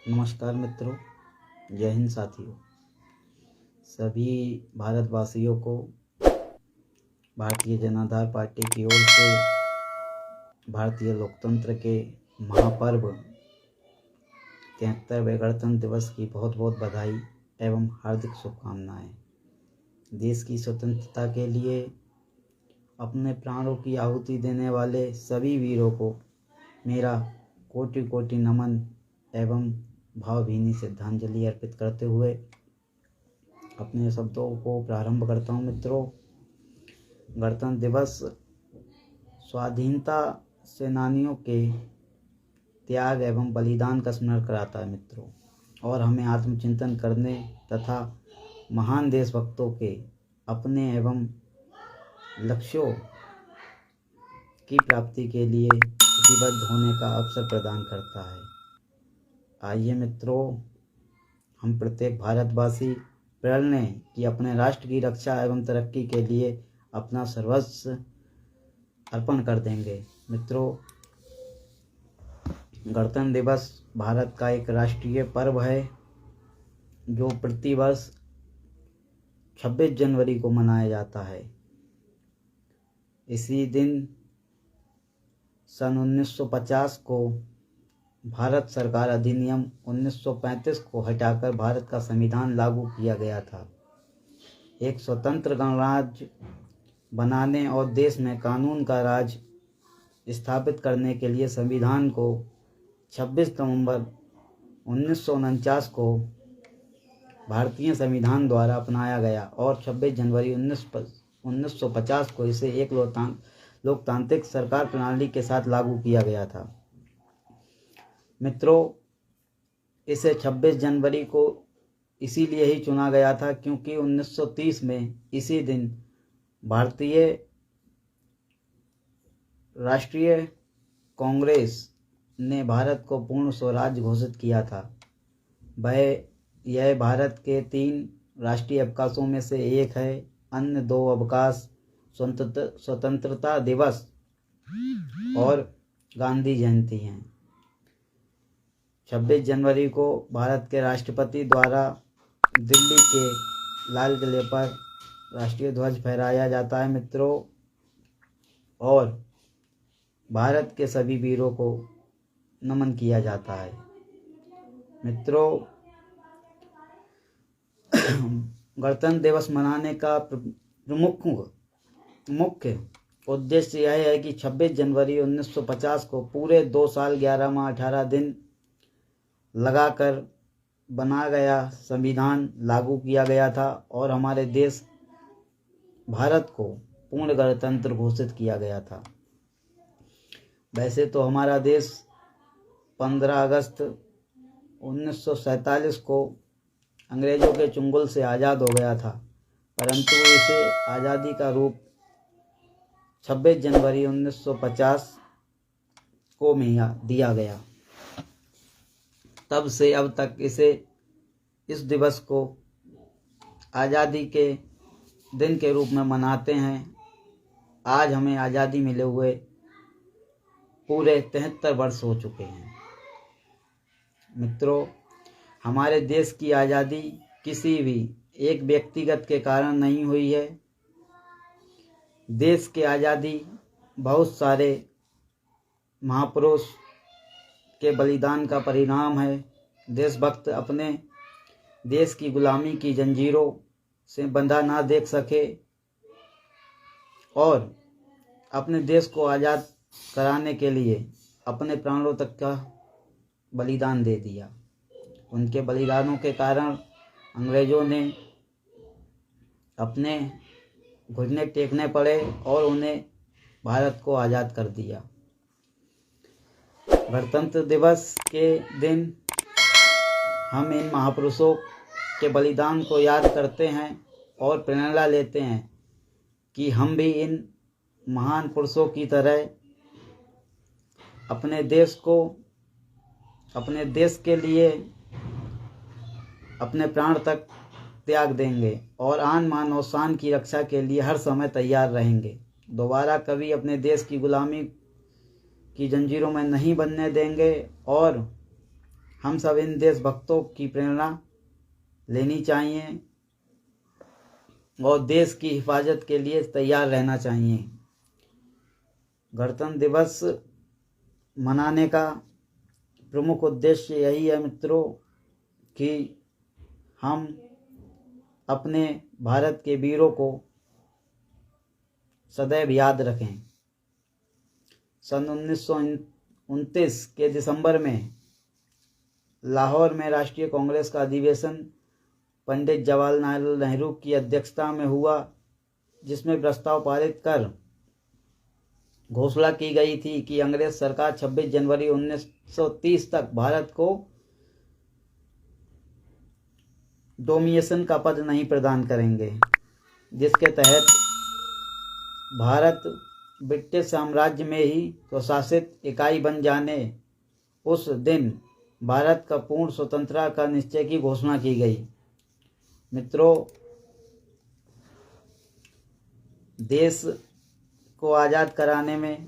नमस्कार मित्रों, जय हिंद साथियों। सभी भारतवासियों को भारतीय जनता पार्टी की ओर से भारतीय लोकतंत्र के महापर्व 73वें गणतंत्र दिवस की बहुत बहुत बधाई एवं हार्दिक शुभकामनाएं। देश की स्वतंत्रता के लिए अपने प्राणों की आहुति देने वाले सभी वीरों को मेरा कोटि कोटि नमन एवं भावभीनी श्रद्धांजलि अर्पित करते हुए अपने शब्दों को प्रारंभ करता हूँ। मित्रों, गणतंत्र दिवस स्वाधीनता सेनानियों के त्याग एवं बलिदान का स्मरण कराता है मित्रों, और हमें आत्मचिंतन करने तथा महान देशभक्तों के अपने एवं लक्ष्यों की प्राप्ति के लिए प्रतिबद्ध होने का अवसर प्रदान करता है। आइए मित्रों, हम प्रत्येक भारतवासी प्रण लें कि अपने राष्ट्र की रक्षा एवं तरक्की के लिए अपना सर्वस्व अर्पण कर देंगे। मित्रों, गणतंत्र दिवस भारत का एक राष्ट्रीय पर्व है जो प्रतिवर्ष 26 जनवरी को मनाया जाता है। इसी दिन सन 1950 को भारत सरकार अधिनियम 1935 को हटाकर भारत का संविधान लागू किया गया था। एक स्वतंत्र गणराज्य बनाने और देश में कानून का राज स्थापित करने के लिए संविधान को 26 नवंबर 1949 को भारतीय संविधान द्वारा अपनाया गया और 26 जनवरी 1950 को इसे एक लोकतांत्रिक सरकार प्रणाली के साथ लागू किया गया था। मित्रों, इसे 26 जनवरी को इसीलिए ही चुना गया था क्योंकि 1930 में इसी दिन भारतीय राष्ट्रीय कांग्रेस ने भारत को पूर्ण स्वराज्य घोषित किया था। यह भारत के 3 राष्ट्रीय अवकाशों में से एक है। अन्य 2 अवकाश स्वतंत्रता दिवस और गांधी जयंती हैं। 26 जनवरी को भारत के राष्ट्रपति द्वारा दिल्ली के लाल किले पर राष्ट्रीय ध्वज फहराया जाता है मित्रों, और भारत के सभी वीरों को नमन किया जाता है। मित्रों, गणतंत्र दिवस मनाने का मुख्य उद्देश्य यह है कि 26 जनवरी 1950 को पूरे 2 साल 11 माह 18 दिन लगाकर बना गया संविधान लागू किया गया था और हमारे देश भारत को पूर्ण गणतंत्र घोषित किया गया था। वैसे तो हमारा देश 15 अगस्त 1947 को अंग्रेजों के चंगुल से आज़ाद हो गया था, परंतु इसे आज़ादी का रूप 26 जनवरी 1950 को दिया गया। तब से अब तक इस दिवस को आज़ादी के दिन के रूप में मनाते हैं। आज हमें आज़ादी मिले हुए पूरे 73 वर्ष हो चुके हैं। मित्रों, हमारे देश की आज़ादी किसी भी एक व्यक्तिगत के कारण नहीं हुई है। देश की आज़ादी बहुत सारे महापुरुष के बलिदान का परिणाम है। देशभक्त अपने देश की गुलामी की जंजीरों से बंधा ना देख सके और अपने देश को आज़ाद कराने के लिए अपने प्राणों तक का बलिदान दे दिया। उनके बलिदानों के कारण अंग्रेजों ने अपने घुटने टेकने पड़े और उन्हें भारत को आज़ाद कर दिया। गणतंत्र दिवस के दिन हम इन महापुरुषों के बलिदान को याद करते हैं और प्रेरणा लेते हैं कि हम भी इन महान पुरुषों की तरह अपने देश के लिए अपने प्राण तक त्याग देंगे और आन मान और शान की रक्षा के लिए हर समय तैयार रहेंगे। दोबारा कभी अपने देश की गुलामी की जंजीरों में नहीं बनने देंगे और हम सब इन देशभक्तों की प्रेरणा लेनी चाहिए और देश की हिफाजत के लिए तैयार रहना चाहिए। गणतंत्र दिवस मनाने का प्रमुख उद्देश्य यही है मित्रों कि हम अपने भारत के वीरों को सदैव याद रखें। सन 1929 के दिसंबर में लाहौर में राष्ट्रीय कांग्रेस का अधिवेशन पंडित जवाहरलाल नेहरू की अध्यक्षता में हुआ, जिसमें प्रस्ताव पारित कर घोषणा की गई थी कि अंग्रेज सरकार 26 जनवरी 1930 तक भारत को डोमिनेशन का पद नहीं प्रदान करेंगे, जिसके तहत भारत ब्रिटिश साम्राज्य में ही स्वशासित इकाई बन जाने उस दिन भारत का पूर्ण स्वतंत्रता का निश्चय की घोषणा की गई। मित्रों, देश को आज़ाद कराने में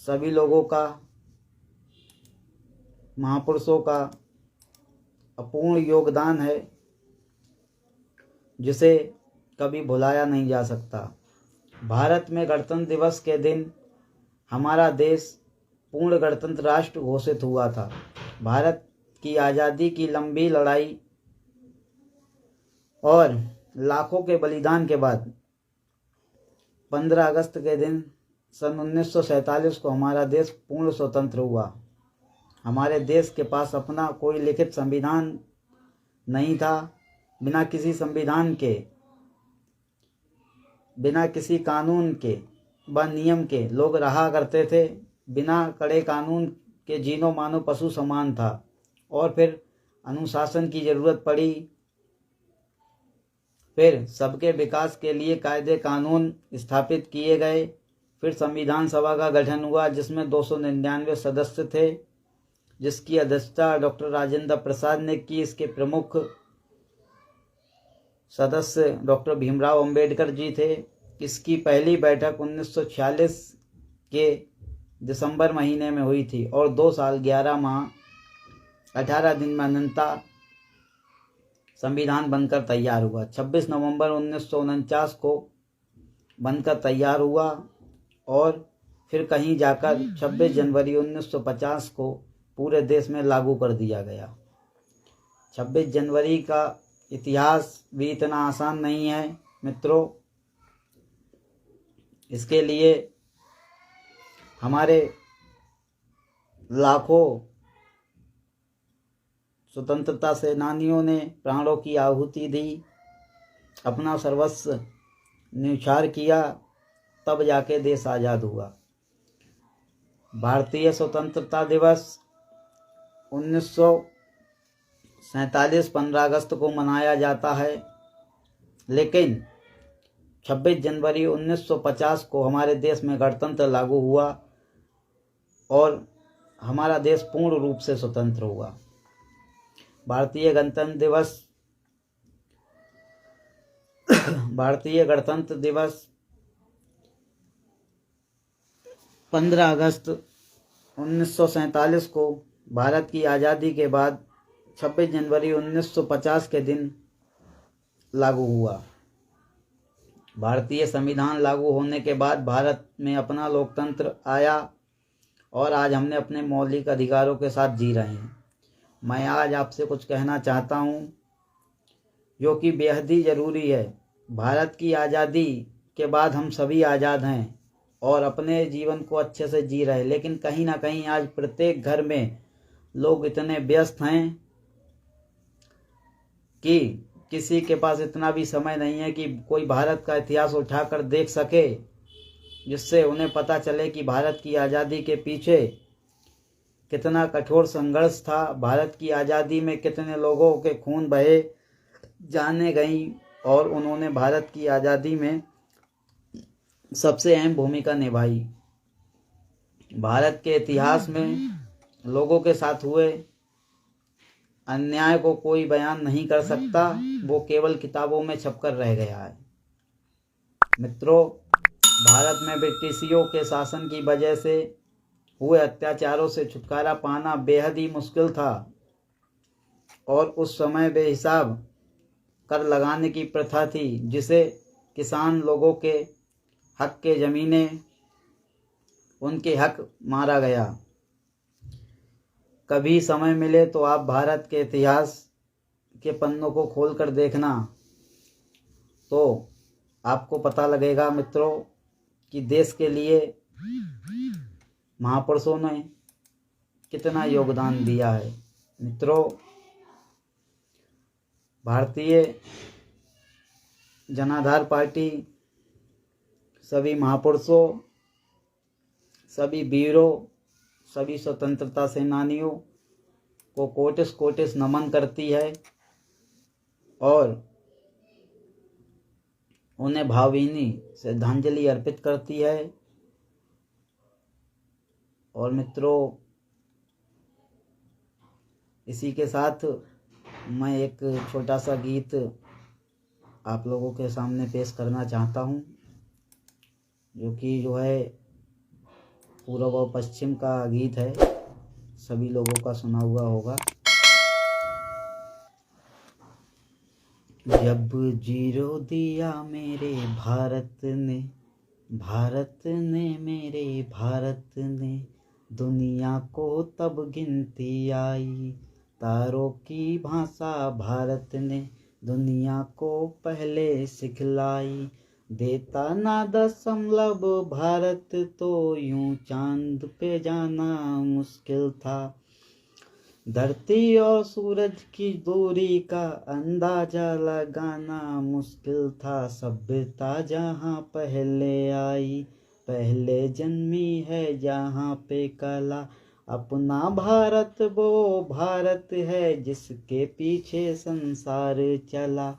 सभी लोगों का, महापुरुषों का अपूर्ण योगदान है, जिसे कभी भुलाया नहीं जा सकता। भारत में गणतंत्र दिवस के दिन हमारा देश पूर्ण गणतंत्र राष्ट्र घोषित हुआ था। भारत की आज़ादी की लंबी लड़ाई और लाखों के बलिदान के बाद 15 अगस्त के दिन सन 1947 को हमारा देश पूर्ण स्वतंत्र हुआ। हमारे देश के पास अपना कोई लिखित संविधान नहीं था। बिना किसी संविधान के, बिना किसी कानून के व नियम के लोग रहा करते थे। बिना कड़े कानून के जीनो मानो पशु समान था। और फिर अनुशासन की जरूरत पड़ी। फिर सबके विकास के लिए कायदे कानून स्थापित किए गए। फिर संविधान सभा का गठन हुआ, जिसमें 299 सदस्य थे, जिसकी अध्यक्षता डॉक्टर राजेंद्र प्रसाद ने की। इसके प्रमुख सदस्य डॉक्टर भीमराव अंबेडकर जी थे। इसकी पहली बैठक 1946 के दिसंबर महीने में हुई थी और 2 साल 11 माह 18 दिन में अंततः संविधान बनकर तैयार हुआ। 26 नवंबर 1949 को बनकर तैयार हुआ और फिर कहीं जाकर 26 जनवरी 1950 को पूरे देश में लागू कर दिया गया। 26 जनवरी का इतिहास भी इतना आसान नहीं है मित्रों। इसके लिए हमारे लाखों स्वतंत्रता सेनानियों ने प्राणों की आहुति दी, अपना सर्वस्व न्यौछावर किया, तब जाके देश आज़ाद हुआ। भारतीय स्वतंत्रता दिवस 1947 15 अगस्त को मनाया जाता है, लेकिन 26 जनवरी 1950 को हमारे देश में गणतंत्र लागू हुआ और हमारा देश पूर्ण रूप से स्वतंत्र हुआ। भारतीय गणतंत्र दिवस 15 अगस्त 1947 को भारत की आज़ादी के बाद 26 जनवरी 1950 के दिन लागू हुआ। भारतीय संविधान लागू होने के बाद भारत में अपना लोकतंत्र आया और आज हमने अपने मौलिक अधिकारों के साथ जी रहे हैं। मैं आज आपसे कुछ कहना चाहता हूँ जो कि बेहद ही ज़रूरी है। भारत की आज़ादी के बाद हम सभी आज़ाद हैं और अपने जीवन को अच्छे से जी रहे हैं, लेकिन कहीं ना कहीं आज प्रत्येक घर में लोग इतने व्यस्त हैं कि किसी के पास इतना भी समय नहीं है कि कोई भारत का इतिहास उठाकर देख सके, जिससे उन्हें पता चले कि भारत की आज़ादी के पीछे कितना कठोर संघर्ष था। भारत की आज़ादी में कितने लोगों के खून बहे, जानें गई और उन्होंने भारत की आज़ादी में सबसे अहम भूमिका निभाई। भारत के इतिहास में लोगों के साथ हुए अन्याय को कोई बयान नहीं कर सकता, वो केवल किताबों में छपकर रह गया है। मित्रों, भारत में ब्रिटिशियों के शासन की वजह से हुए अत्याचारों से छुटकारा पाना बेहद ही मुश्किल था, और उस समय बेहिसाब कर लगाने की प्रथा थी, जिसे किसान लोगों के हक के ज़मीनें उनके हक मारा गया। कभी समय मिले तो आप भारत के इतिहास के पन्नों को खोल कर देखना, तो आपको पता लगेगा मित्रों कि देश के लिए महापुरुषों ने कितना योगदान दिया है। मित्रों, भारतीय जनाधार पार्टी सभी महापुरुषों, सभी वीरों, सभी स्वतंत्रता सेनानियों को कोटिस कोटिस नमन करती है और उन्हें भावभीनी श्रद्धांजलि अर्पित करती है। और मित्रों, इसी के साथ मैं एक छोटा सा गीत आप लोगों के सामने पेश करना चाहता हूँ, जो है पूर्व और पश्चिम का गीत है, सभी लोगों का सुना हुआ होगा। जब जीरो दिया मेरे भारत ने, भारत ने मेरे भारत ने, दुनिया को तब गिनती आई। तारों की भाषा भारत ने दुनिया को पहले सिखलाई। देता ना दशमलव भारत तो यूं चांद पे जाना मुश्किल था। धरती और सूरज की दूरी का अंदाजा लगाना मुश्किल था। सभ्यता जहाँ पहले आई, पहले जन्मी है जहाँ पे कला। अपना भारत वो भारत है जिसके पीछे संसार चला।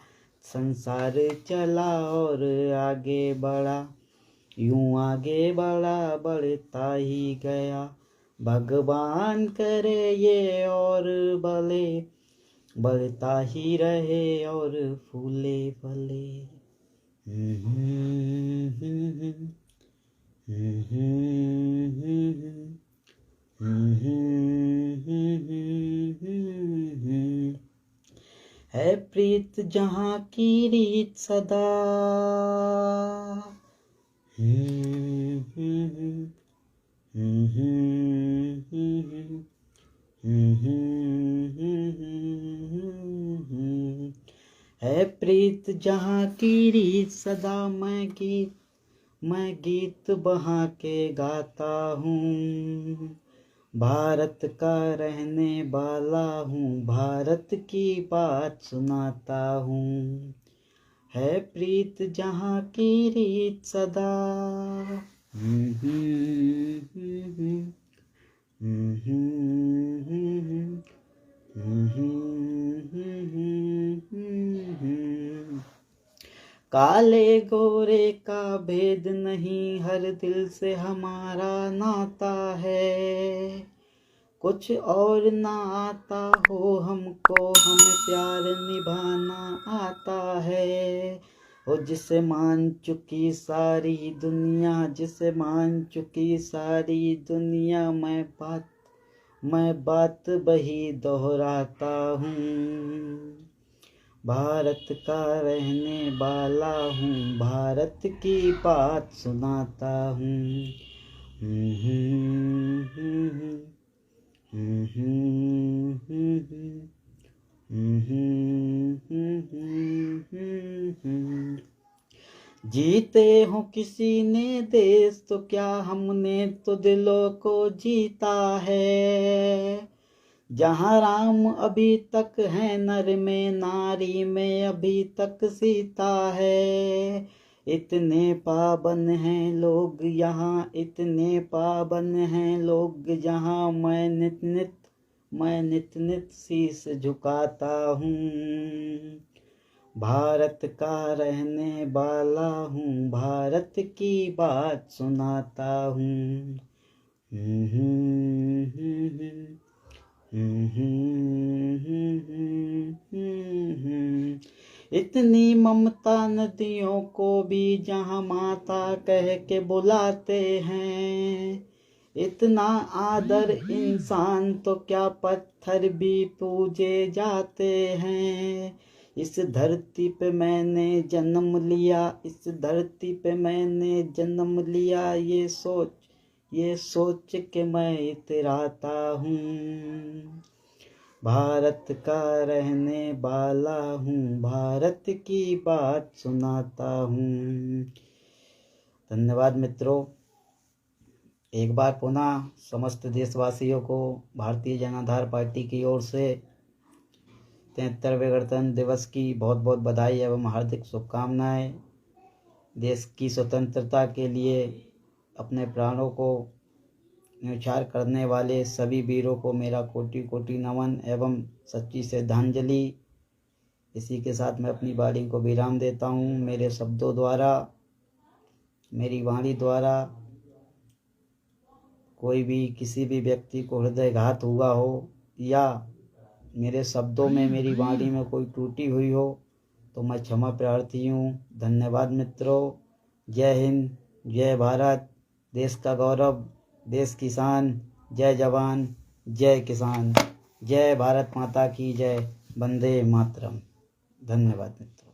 संसार चला और आगे बढ़ा, यूं आगे बढ़ा बढ़ता ही गया। भगवान करे ये और भले, बढ़ता ही रहे और फूले फले। है प्रीत जहाँ की रीत सदा, है प्रीत जहाँ की रीत सदा। मैं गीत बहा के गाता हूँ। भारत का रहने वाला हूँ, भारत की बात सुनाता हूँ। है प्रीत जहाँ की रीत सदा। काले गोरे का भेद नहीं, हर दिल से हमारा नाता है। कुछ और ना आता हो हमको, हमें प्यार निभाना आता है। और जिसे मान चुकी सारी दुनिया, जिसे मान चुकी सारी दुनिया, मैं बात वही दोहराता हूँ। भारत का रहने वाला हूँ, भारत की बात सुनाता हूँ। जीते हो किसी ने देश तो क्या, हमने तो दिलों को जीता है। जहाँ राम अभी तक है नर में, नारी में अभी तक सीता है। इतने पावन हैं लोग यहाँ, इतने पावन हैं लोग जहाँ, मैं नित नित शीश झुकाता हूँ। भारत का रहने वाला हूँ, भारत की बात सुनाता हूँ। इतनी ममता नदियों को भी जहाँ माता कह के बुलाते हैं। इतना आदर इंसान तो क्या पत्थर भी पूजे जाते हैं। इस धरती पे मैंने जन्म लिया, इस धरती पे मैंने जन्म लिया, ये सोच के मैं इतराता हूँ। भारत का रहने वाला हूँ, भारत की बात सुनाता हूँ। धन्यवाद मित्रों। एक बार पुनः समस्त देशवासियों को भारतीय जनाधार पार्टी की ओर से 73वें गणतंत्र दिवस की बहुत बहुत बधाई एवं हार्दिक शुभकामनाएं। देश की स्वतंत्रता के लिए अपने प्राणों को न्यौछावर करने वाले सभी वीरों को मेरा कोटि कोटि नमन एवं सच्ची श्रद्धांजलि। इसी के साथ मैं अपनी वाणी को विराम देता हूँ। मेरे शब्दों द्वारा, मेरी वाणी द्वारा कोई भी किसी भी व्यक्ति को हृदयघात हुआ हो या मेरे शब्दों में, मेरी वाणी में कोई त्रुटि हुई हो तो मैं क्षमा प्रार्थी हूँ। धन्यवाद मित्रों। जय हिंद, जय भारत, देश का गौरव, देश किसान, जय जवान, जय किसान, जय भारत माता की जय, वंदे मातरम। धन्यवाद मित्रों।